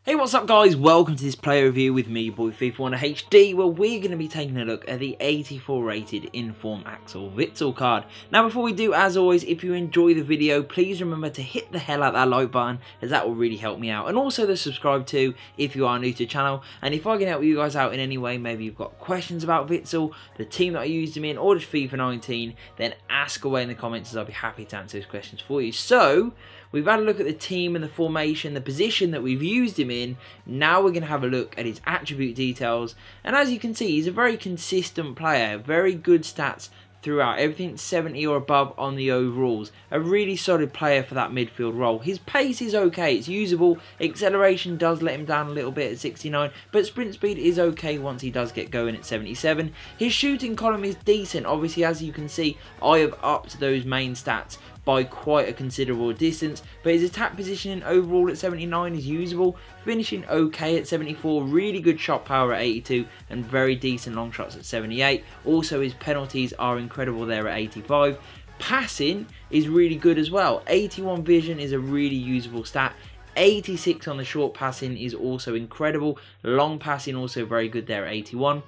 Hey, what's up guys? Welcome to this player review with me, boy FIFA 1 HD, where we're going to be taking a look at the 84 rated inform Axel Witsel card. Now before we do, as always, if you enjoy the video, please remember to hit the hell out that like button, as that will really help me out. And also the subscribe too, if you are new to the channel. And if I can help you guys out in any way, maybe you've got questions about Witsel, the team that I used him in, or just FIFA 19, then ask away in the comments as I'll be happy to answer those questions for you. So, we've had a look at the team and the formation, the position that we've used him in. Now we're going to have a look at his attribute details. And as you can see, he's a very consistent player. Very good stats throughout. Everything 70 or above on the overalls. A really solid player for that midfield role. His pace is okay. It's usable. Acceleration does let him down a little bit at 69. But sprint speed is okay once he does get going at 77. His shooting column is decent. Obviously, as you can see, I have upped those main stats by quite a considerable distance, but his attack positioning overall at 79 is usable, finishing okay at 74, really good shot power at 82, and very decent long shots at 78. Also his penalties are incredible there at 85. Passing is really good as well. 81 vision is a really usable stat. 86 on the short passing is also incredible. Long passing also very good there at 81.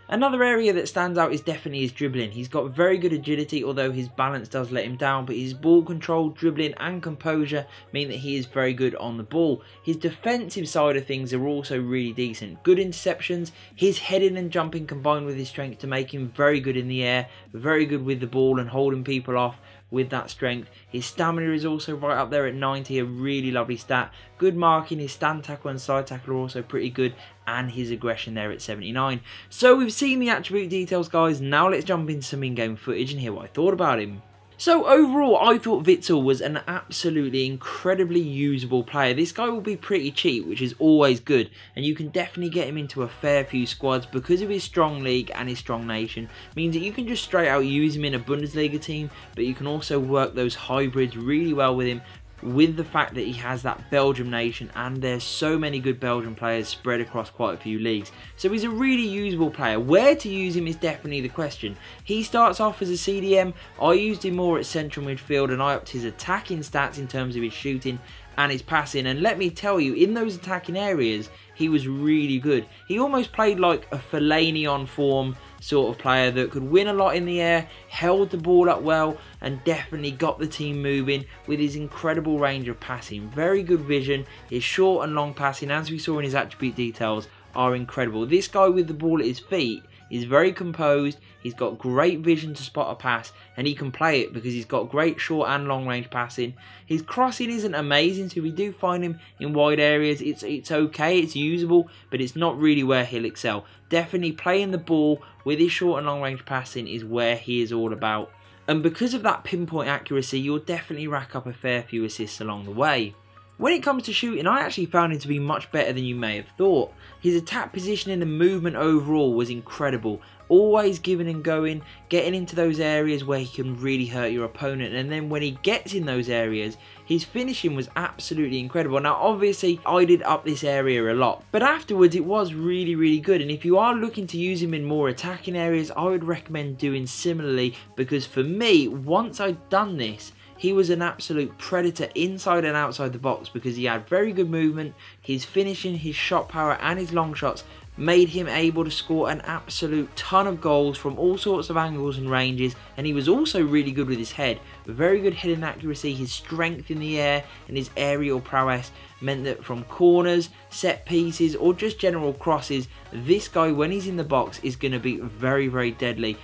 Another area that stands out is definitely his dribbling. He's got very good agility, although his balance does let him down, but his ball control, dribbling and composure mean that he is very good on the ball. His defensive side of things are also really decent. Good interceptions, his heading and jumping combined with his strength to make him very good in the air, very good with the ball and holding people off with that strength. His stamina is also right up there at 90, a really lovely stat. Good marking, his stand tackle and side tackle are also pretty good, and his aggression there at 79. So we've seen the attribute details, guys. Now let's jump into some in-game footage and hear what I thought about him. So overall, I thought Witsel was an absolutely incredibly usable player. This guy will be pretty cheap, which is always good, and you can definitely get him into a fair few squads because of his strong league and his strong nation. Means that you can just straight out use him in a Bundesliga team, but you can also work those hybrids really well with him, with the fact that he has that Belgium nation, and there's so many good Belgian players spread across quite a few leagues. So he's a really usable player. Where to use him is definitely the question. He starts off as a CDM. I used him more at central midfield, and I upped his attacking stats in terms of his shooting and his passing. And let me tell you, in those attacking areas, he was really good. He almost played like a Fellaini on form sort of player that could win a lot in the air, held the ball up well, and definitely got the team moving with his incredible range of passing. Very good vision. His short and long passing, as we saw in his attribute details, are incredible. This guy with the ball at his feet is very composed. He's got great vision to spot a pass, and he can play it because he's got great short and long range passing. His crossing isn't amazing, so we do find him in wide areas. It's okay, it's usable, but it's not really where he'll excel. Definitely playing the ball with his short and long range passing is where he is all about. And because of that pinpoint accuracy, you'll definitely rack up a fair few assists along the way. When it comes to shooting, I actually found him to be much better than you may have thought. His attack positioning and movement overall was incredible. Always giving and going, getting into those areas where he can really hurt your opponent, and then when he gets in those areas, his finishing was absolutely incredible. Now obviously I did up this area a lot, but afterwards it was really good, and if you are looking to use him in more attacking areas, I would recommend doing similarly, because for me, once I'd done this, he was an absolute predator inside and outside the box because he had very good movement. His finishing, his shot power and his long shots made him able to score an absolute ton of goals from all sorts of angles and ranges, and he was also really good with his head. Very good heading accuracy, his strength in the air and his aerial prowess meant that from corners, set pieces or just general crosses, this guy when he's in the box is going to be very deadly.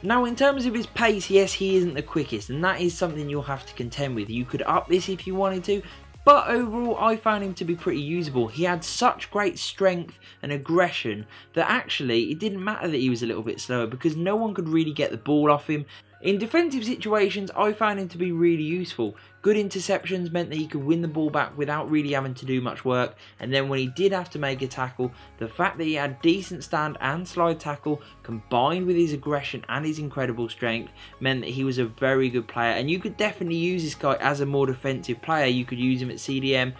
Now in terms of his pace, yes, he isn't the quickest, and that is something you'll have to contend with. You could up this if you wanted to, but overall I found him to be pretty usable. He had such great strength and aggression that actually it didn't matter that he was a little bit slower because no one could really get the ball off him. In defensive situations, I found him to be really useful. Good interceptions meant that he could win the ball back without really having to do much work, and then when he did have to make a tackle, the fact that he had decent stand and slide tackle combined with his aggression and his incredible strength meant that he was a very good player, and you could definitely use this guy as a more defensive player. You could use him at CDM.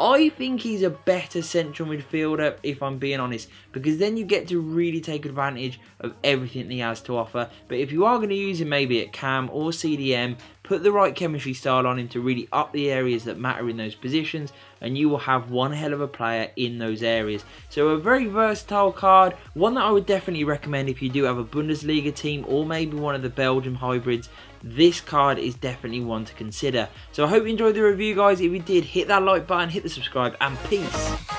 I think he's a better central midfielder, if I'm being honest, because then you get to really take advantage of everything he has to offer. But if you are going to use him maybe at cam or CDM, put the right chemistry style on him to really up the areas that matter in those positions, and you will have one hell of a player in those areas. So a very versatile card, one that I would definitely recommend if you do have a Bundesliga team or maybe one of the Belgium hybrids. This card is definitely one to consider. So I hope you enjoyed the review, guys. If you did, hit that like button, hit the subscribe, and peace.